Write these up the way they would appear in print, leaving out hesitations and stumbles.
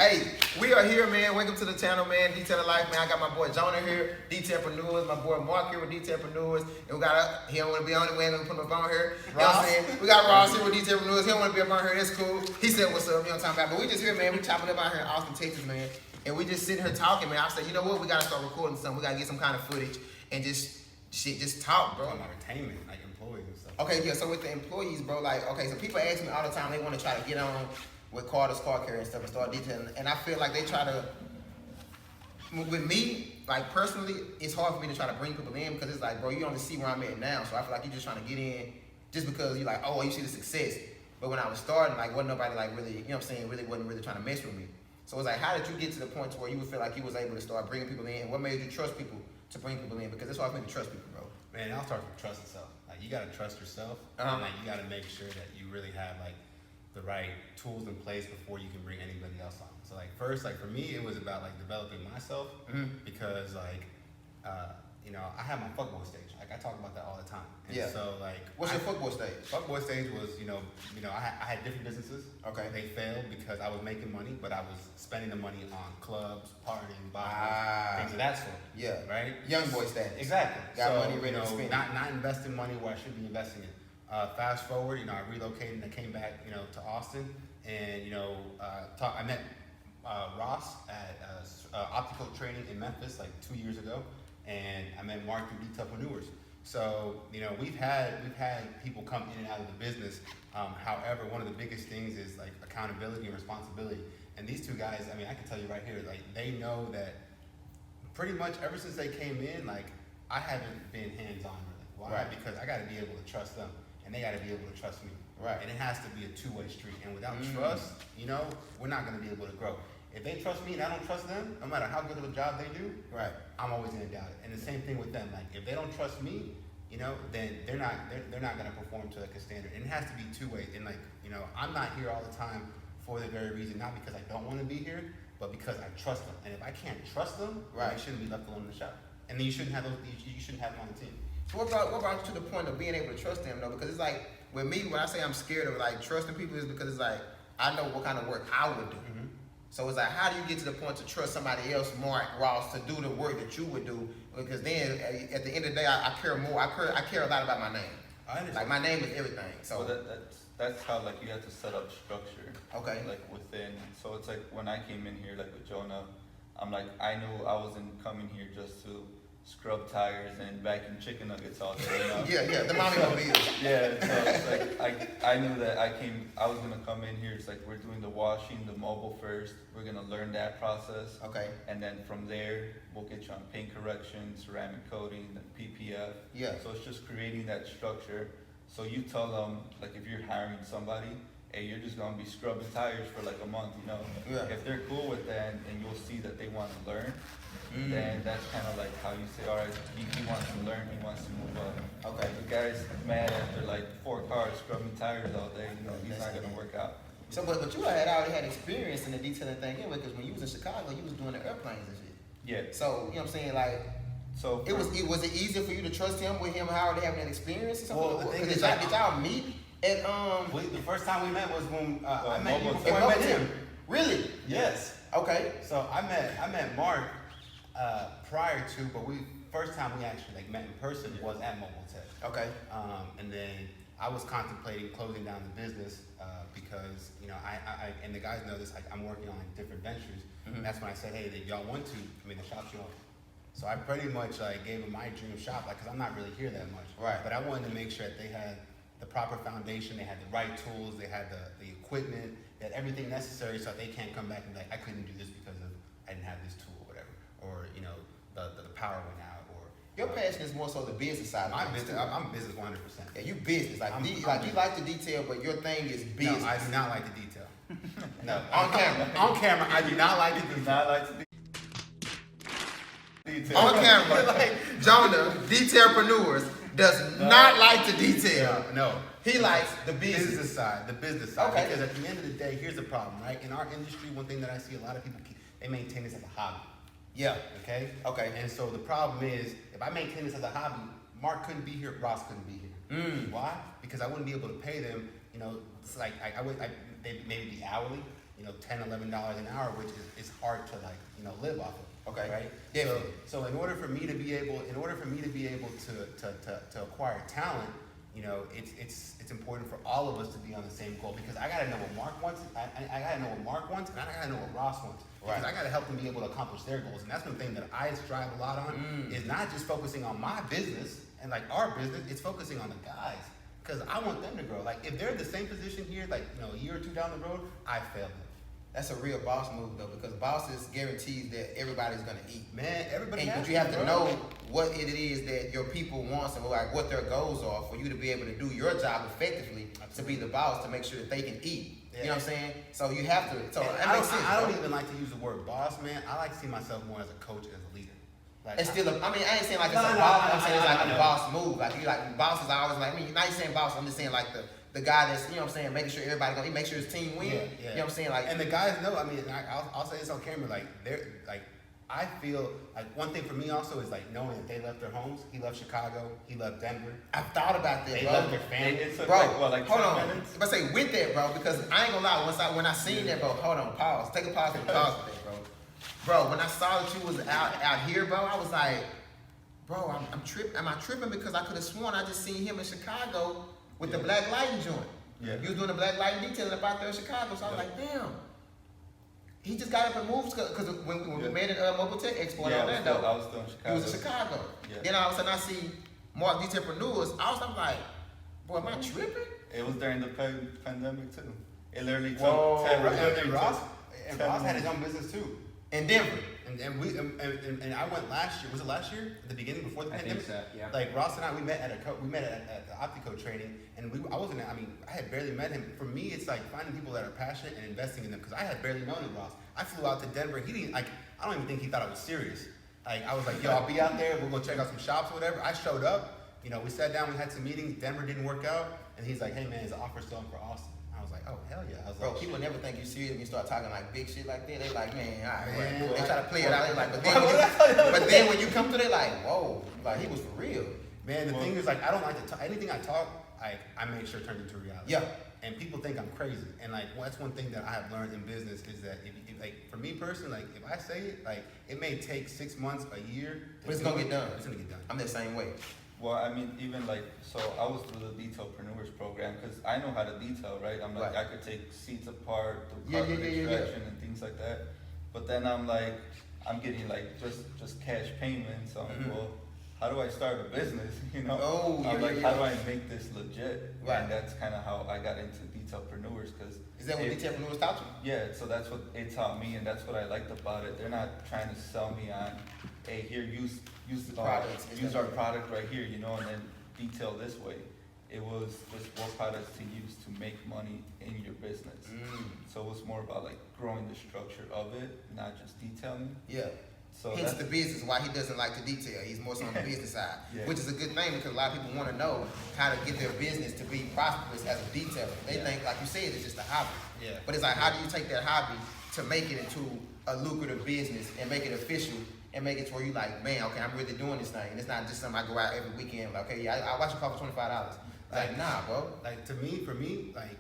Hey, we are here, man. Welcome to the channel, man. Detailing Life, man. I got my boy Jonah here, Detailpreneurs. My boy Mark here with Detailpreneurs. And we got he don't want to be on it. We ain't gonna put him up on here. You know what I'm saying? We got Ross here with Detailpreneurs. He don't want to be up on here. That's cool. He said, "What's up?" You know what I'm talking about? But we just here, man. We chopping up out here in Austin, Texas, man. And we just sitting here talking, man. I said, you know what? We gotta start recording something. We gotta get some kind of footage and just talk, bro. About retainment, like employees and stuff. Okay, yeah. So with the employees, bro, like, okay, so people ask me all the time. They want to try to get on with Carter's car carrier and stuff and start detailing. And I feel like they try to, with me, like personally, it's hard for me to try to bring people in because it's like, bro, you only see where I'm at now. So I feel like you're just trying to get in just because you're like, oh, you see the success. But when I was starting, like, wasn't nobody like really, you know what I'm saying, wasn't really trying to mess with me. So it's like, how did you get to the point to where you would feel like you was able to start bringing people in? And what made you trust people to bring people in? Because it's hard for me to trust people, bro. Man, I'll start from trust yourself. Like, you gotta trust yourself. And like, you gotta make sure that you really have like the right tools in place before you can bring anybody else on. So like first, like for me, it was about like developing myself because like, you know, I have my fuckboy stage. Like I talk about that all the time. And yeah. So like, what's your fuckboy stage? Fuckboy stage was, you know, I had different businesses. Okay. They failed because I was making money, but I was spending the money on clubs, partying, bottles, things of that sort. Yeah. Right. Young boy status. Exactly. Got money ready to spend. Not investing money where I should be investing it. Fast forward, you know, I relocated and I came back, you know, to Austin, and you know, I met Ross at optical training in Memphis like 2 years ago, and I met Mark through Detailpreneurs. So you know, we've had people come in and out of the business. However, one of the biggest things is like accountability and responsibility. And these two guys, I mean, I can tell you right here, like they know that pretty much ever since they came in, like I haven't been hands-on really. Why? Right. Because I got to be able to trust them. And they got to be able to trust me. Right. And it has to be a two-way street. And without trust, you know, we're not going to be able to grow. If they trust me and I don't trust them, no matter how good of a job they do, right, I'm always going to doubt it. And the same thing with them. Like if they don't trust me, you know, then they're not going to perform to like a standard. And it has to be two ways. And like, you know, I'm not here all the time for the very reason, not because I don't want to be here, but because I trust them. And if I can't trust them, right, I shouldn't be left alone in the shop. And then you shouldn't have them on the team. So what brought you to the point of being able to trust them though? Because it's like, with me, when I say I'm scared of like trusting people is because it's like, I know what kind of work I would do. So it's like, how do you get to the point to trust somebody else, Mark, Ross, to do the work that you would do? Because then at the end of the day, I care more. I care a lot about my name. I understand. Like my name is everything. So well, that's how like you have to set up structure. Okay. Like within, so it's like when I came in here, like with Jonah, I'm like, I knew I wasn't coming here just to scrub tires and vacuum chicken nuggets all day. You know? yeah, the mommy mobiles. Yeah, so it's like I knew that I was gonna come in here. It's like we're doing the washing, the mobile first. We're gonna learn that process. Okay. And then from there, we'll get you on paint correction, ceramic coating, the PPF. Yeah. So it's just creating that structure. So you tell them, like if you're hiring somebody, hey, you're just gonna be scrubbing tires for like a month, you know. Yeah. If they're cool with that and you'll see that they want to learn, then that's kind of like how you say, all right, he wants to learn, he wants to move up. Okay. The guy's mad after like 4 cars scrubbing tires all day, you know, he's not gonna work out. So, but you already had experience in the detailing thing anyway, because when you was in Chicago, you was doing the airplanes and shit. Yeah. So, you know what I'm saying, like, so was it easier for you to trust him with him already having that experience or something? Well, the thing is, did y'all meet at the first time we met was when I met you at before I met him. Really? Yes. Okay. So I met Mark prior to, but first time we actually like met in person was at Mobile Tech. Okay. And then I was contemplating closing down the business because you know I and the guys know this. I'm working on like, different ventures. And that's when I said, hey, if y'all want to, I mean, the shop's yours. So I pretty much like gave them my dream shop, like, cause I'm not really here that much. Right. But I wanted to make sure that they had the proper foundation, they had the right tools, they had the equipment, they had everything necessary so that they can't come back and be like, I couldn't do this because I didn't have this tool or whatever, or you know, the power went out, or your passion is more so the business side. My business, I'm business 100%. Yeah, you business, like you like the detail, but your thing is business. No, I do not like the detail. No, on camera. On camera, I do not like the detail. Not like to be on camera, Jonah, Detailpreneurs, does not like the detail. No. He likes the business side. The business side. Okay. Because at the end of the day, here's the problem, right? In our industry, one thing that I see a lot of people, they maintain this as a hobby. Yeah. Okay? Okay. And so the problem is, if I maintain this as a hobby, Mark couldn't be here, Ross couldn't be here. Why? Because I wouldn't be able to pay them, you know, it's like, they maybe be hourly, $10, $11 an hour, which is hard to like, live off of. Okay. Right. Definitely. So in order for me to be able to acquire talent, it's important for all of us to be on the same goal, because I gotta know what Mark wants. I gotta know what Mark wants, and I gotta know what Ross wants. Because Right. I gotta help them be able to accomplish their goals. And that's one thing that I strive a lot on, is not just focusing on my business and like our business, it's focusing on the guys. Because I want them to grow. Like if they're in the same position here, like a year or two down the road, I failed them. That's a real boss move though, because bosses guarantees that everybody's gonna eat. Man, everybody And, has but you have to bro. know what it is that your people want and like what their goals are for you to be able to do your job effectively, to be the boss, to make sure that they can eat. Yeah. You know what I'm saying? So you have to. So And that makes sense. I bro. don't even like to use the word boss, man. I like to see myself more as a coach, as a leader. Like, It's still I ain't saying like it's No, a no, boss. no, I'm saying it's I like know. a boss move. Like you like bosses are always like, not saying boss. I'm just saying like the guy that's, you know what I'm saying, making sure everybody gonna make sure his team win. Yeah, yeah. You know what I'm saying? Like, and the guys know. I mean, I'll say this on camera. Like they're like, I feel like one thing for me also is like knowing that they left their homes. He left Chicago. He left Denver. I've thought about that, They bro. left their family. It took Bro, like hold 10 on. minutes. If I say with that, bro, because I ain't gonna lie. When I seen that, bro, hold on, pause. Take a pause and pause for that, bro. Bro, when I saw that you was out here, bro, I was like, bro, I'm tripping. Am I tripping? Because I could have sworn I just seen him in Chicago with the black lighting joint. Yeah. You was doing the black lighting detailing about there in Chicago, so I was like, damn. He just got up and moved because when we made it Mobile Tech Expo in Yeah, Orlando, I was still in Chicago. he was in Chicago. Yeah. Then all of a sudden I see Mark Detailpreneurs. I'm like, boy, am I tripping? It was during the pandemic too. It literally took Whoa. 10 And Ross, took 10 Ross had his minutes. own business too. In Denver. And I went last year. Was it last year? At the beginning, before the I pandemic? think so, yeah. Like Ross and I, we met at the Optico training, and I had barely met him. For me, it's like finding people that are passionate and investing in them, because I had barely known him, Ross. I flew out to Denver. He didn't like. I don't even think he thought I was serious. Like I was like, yo, I'll be out there. We'll go check out some shops or whatever. I showed up. We sat down. We had some meetings. Denver didn't work out, and he's like, hey man, is the offer still on for Austin? I was like, oh hell yeah. I was Bro, like, people shit. never think you serious when you start talking like big shit like that. They like, man, all right, Man, whatever. They what? try to play it out. They like, but then when you come to it, like, whoa, like he was for real. Man, the thing is, like, I don't like to talk. Anything I talk, I make sure it turns into reality. Yeah. And people think I'm crazy. And like, that's one thing that I have learned in business is that if like for me personally, like if I say it, like it may take 6 months, a year, But it's gonna get done. It's gonna get done. I'm the same way. Well, I mean, even like, so I was through the Detailpreneurs program because I know how to detail, right? I'm like, Right. I could take seats apart, do Yeah, carpet yeah. extraction and things like that. But then I'm like, I'm getting like just cash payments. So I'm Mhm. like, well, how do I start a business? Oh, I'm yeah, like, yeah. how do I make this legit? Right. And that's kind of how I got into Detailpreneurs because Is that what Detailpreneurs taught you? yeah, so that's what it taught me, and that's what I liked about it. They're not trying to sell me on, hey, here, use the Products. use our product right here, and then detail this way. It was just what products to use to make money in your business. So it was more about like growing the structure of it, not just detailing. Yeah. So Hence that's the business, why he doesn't like to detail. He's more so on the business side, Yeah. which is a good thing because a lot of people want to know how to get their business to be prosperous as a detailer. They Yeah. think, like you said, it's just a hobby. Yeah. But it's like, how do you take that hobby to make it into a lucrative business and make it official and make it to where you like, man, okay, I'm really doing this thing. And it's not just something I go out every weekend, like, okay, yeah, I watch a car for $25. Like, nah, bro. Like for me, like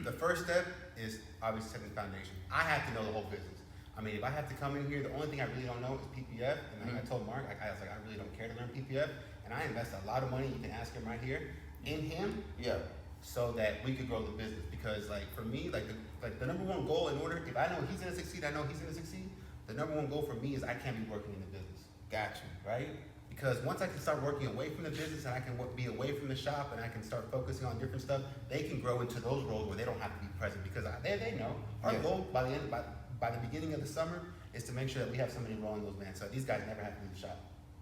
the first step is obviously setting the foundation. I have to know the whole business. I mean, if I have to come in here, the only thing I really don't know is PPF. And I told Mark, I was like, I really don't care to learn PPF. And I invest a lot of money, you can ask him right here, in him, Yeah. so that we could grow the business. Because like for me, like the number one goal in order, if I know he's gonna succeed, I know he's gonna succeed. The number one goal for me is I can't be working in the business. Got you. Right? Because once I can start working away from the business and I can be away from the shop and I can start focusing on different stuff, they can grow into those roles where they don't have to be present because they know. Our Yeah. goal by the beginning of the summer is to make sure that we have somebody rolling those vans. So these guys never have to leave the shop,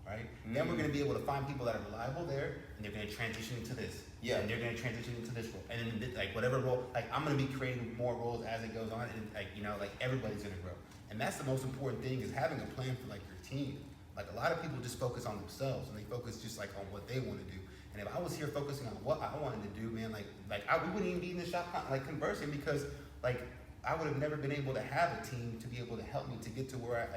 right? Then we're going to be able to find people that are reliable there, and they're going to transition into this. Yeah. And they're going to transition into this role, and then like whatever role, like I'm going to be creating more roles as it goes on, and like everybody's going to grow. And that's the most important thing is having a plan for like your team. Like a lot of people just focus on themselves and they focus just like on what they want to do. And if I was here focusing on what I wanted to do, man, we wouldn't even be in the shop like conversing because like I would have never been able to have a team to be able to help me to get to where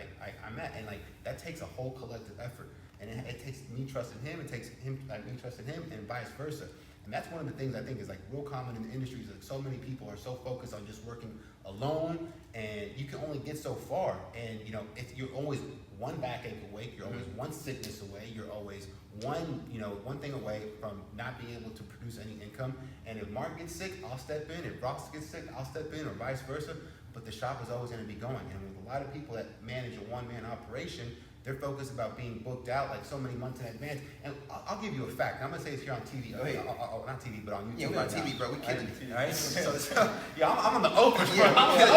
I'm at. And like that takes a whole collective effort. And it takes me trusting him, it takes him me trusting him, and vice versa. And that's one of the things I think is like real common in the industry is like so many people are so focused on just working alone, and you can only get so far. And you know, if you're always one backache away, you're always one sickness away, you're always one thing away from not being able to produce any income. And if Mark gets sick, I'll step in. If Ross gets sick, I'll step in, or vice versa. But the shop is always going to be going. And with a lot of people that manage a one-man operation, they're focused about being booked out like so many months in advance. And I'll give you a fact. I'm gonna say this here on TV. Not TV, but on YouTube. Yeah, we're on TV, bro. We killing it. All right. So yeah, I'm on the Oprah. Yeah,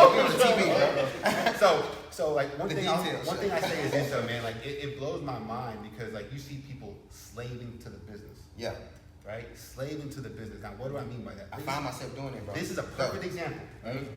we're on the TV, bro. So like one The thing details. I say is this though, man. Like it blows my mind because like you see people slaving to the business. Yeah. Right? Slaving to the business. Now, what do I mean by that? I find myself doing it, bro. This is a perfect example. Right?